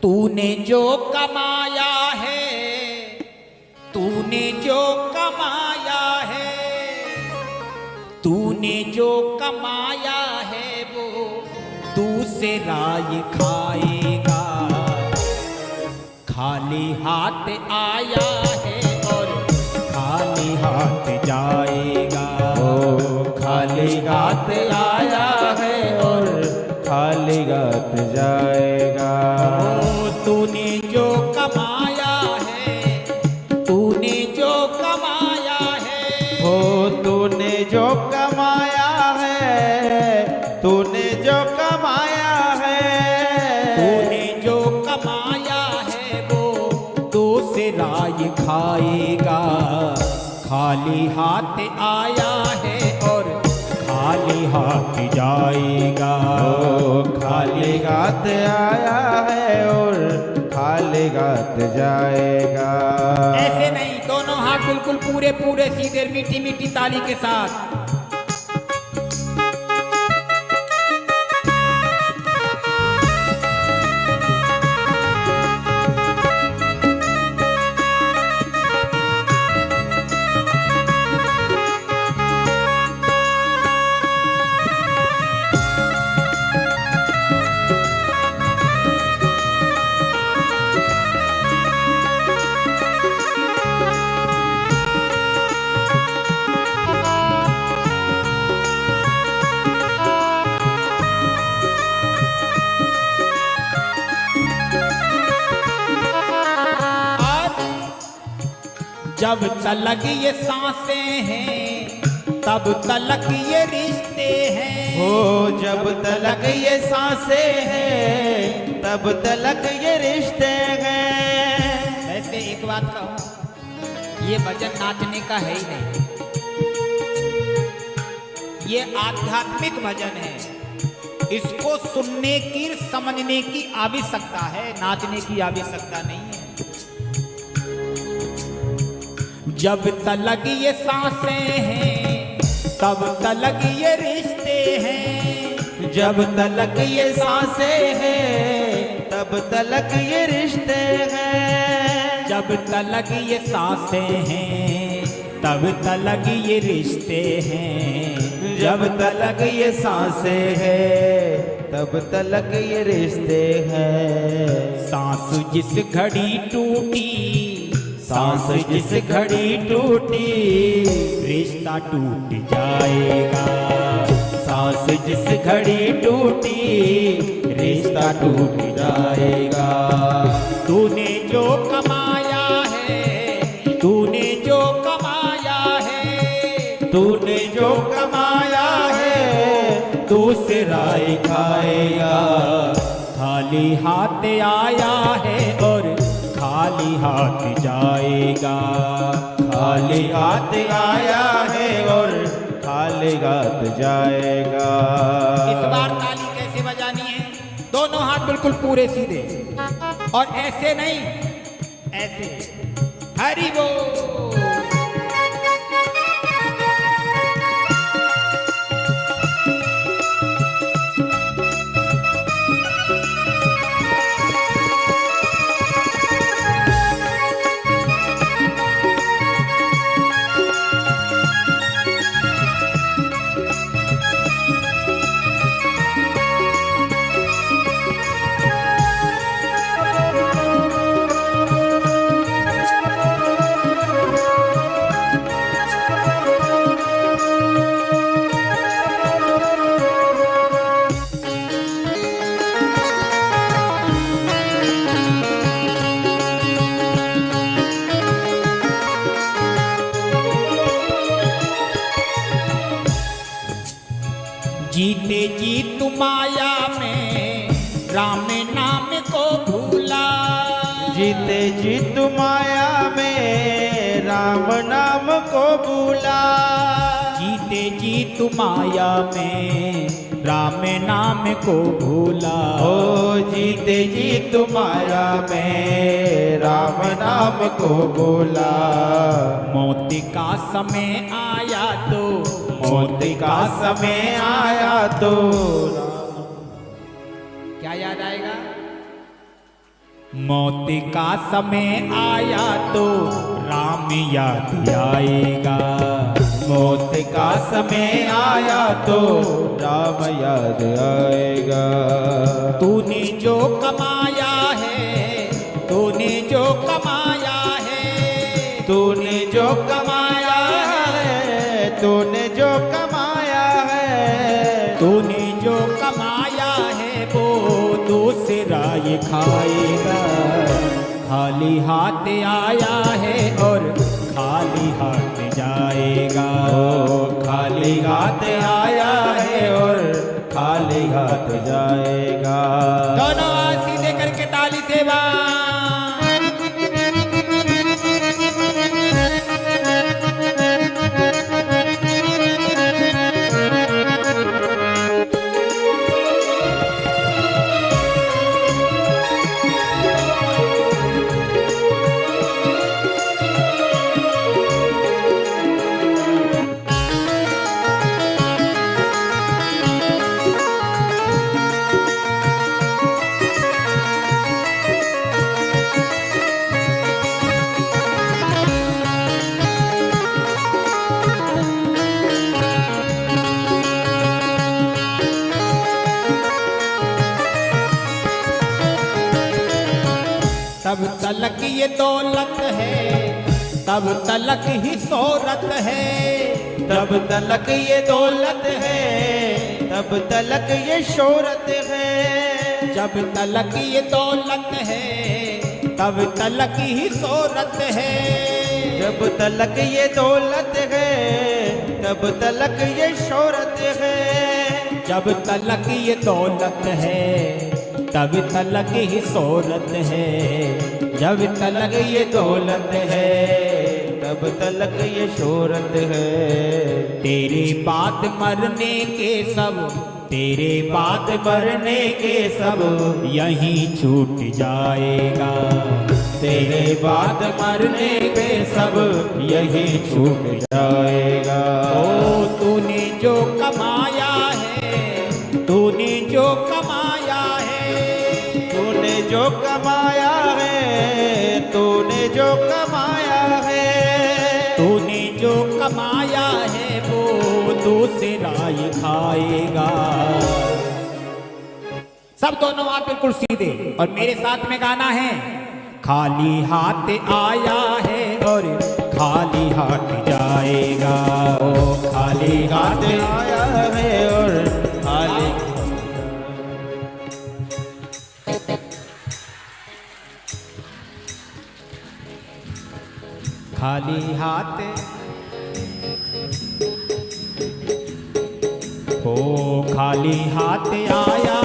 तूने जो कमाया है, तूने जो कमाया है, तूने जो कमाया है वो दूसरा ये खाएगा। खाली हाथ आया है और खाली हाथ जाएगा। ओ खाली हाथ आया है और खाली हाथ जाएगा। ओ तूने जो कमाया है, तूने जो कमाया है, ओ तूने जो कमाया है, तूने जो कमाया है, तूने जो कमाया है वो दूसरा ये खाएगा। खाली हाथ आया है और खाली हाथ जाएगा। ओ खाली हाथ आया है और खाली हाथ जाएगा। ऐसे नहीं, दोनों हाथ बिल्कुल पूरे पूरे सीधे मीठी मीठी ताली के साथ। जब तलक ये सांसें हैं तब तलक ये रिश्ते हैं। हो जब तलक ये सांसें हैं तब तलक ये रिश्ते हैं। वैसे एक बात कहूं, ये भजन नाचने का है ही नहीं, ये आध्यात्मिक भजन है। इसको सुनने की समझने की आवश्यकता है, नाचने की आवश्यकता नहीं है। जब तलक ये सांसें हैं तब तलक ये रिश्ते हैं। जब तलक ये सांसें हैं तब तलक ये रिश्ते हैं। जब तलक ये सांसें हैं तब तलक ये रिश्ते हैं। जब तलक ये सांसें हैं तब तलक ये रिश्ते हैं। सांस जिस घड़ी टूटी, सांस जिस घड़ी टूटी, रिश्ता टूट जाएगा। सांस जिस घड़ी टूटी, रिश्ता टूट जाएगा। तूने जो कमाया है, तूने जो कमाया है, तूने जो कमाया है दूसरा ही खाएगा। खाली हाथ आया है और खाली हाथ जाएगा। खाली हाथ आया है और खाली हाथ जाएगा। इस बार ताली कैसे बजानी है? दोनों हाथ बिल्कुल पूरे सीधे और ऐसे नहीं, ऐसे। हरि बोल। जीते जी तू माया में राम नाम को भूला। जीते जी तू माया में राम नाम को भूला। जीते जी तू माया में राम नाम को भूला। ओ जीते जी तू माया में राम नाम को भूला। मौत का समय आया तो, मौत का समय आया तो क्या याद आएगा? मौत का समय आया तो राम याद आएगा। मौत का समय आया तो राम याद आएगा। तूने जो कमाया है, तूने जो कमाया है, तूने जो कमाया है, तूने जो कमाया है, तूने जो कमाया है वो दूसरा ये खाएगा। खाली हाथ आया है और खाली हाथ जाएगा। ओ खाली हाथ आया है और खाली हाथ जाएगा। दोनों हाथ सीधे करके ताली से तब तलक ये दौलत है, तब तलक ही शोहरत है। तब तलक ये दौलत है, तब तलक ये शोहरत है। जब तलक ये दौलत है, तब तलक ही शोहरत है। जब तलक ये दौलत है, तब तलक ये शोहरत है। जब तलक ये दौलत है, तब तलक ही शोहरत है। जब तलक ये दौलत है, तब तलक ये शोहरत है। तेरे बाद मरने के सब, तेरे बाद मरने के सब यहीं छूट जाएगा। तेरे बाद मरने के सब यही छूट जाएगा। ओ तूने जो कमाया है, तूने जो कमाया है, तूने जो कमाया है, तूने जो कमाया है, तूने जो कमाया है वो दूसरा ही खाएगा। सब दोनों हाथ बिल्कुल सीधे और मेरे साथ में गाना है। खाली हाथ आया है और खाली हाथ जाएगा। ओ खाली हाथ आया है और खाली खाली हाथ हो, खाली हाथ आया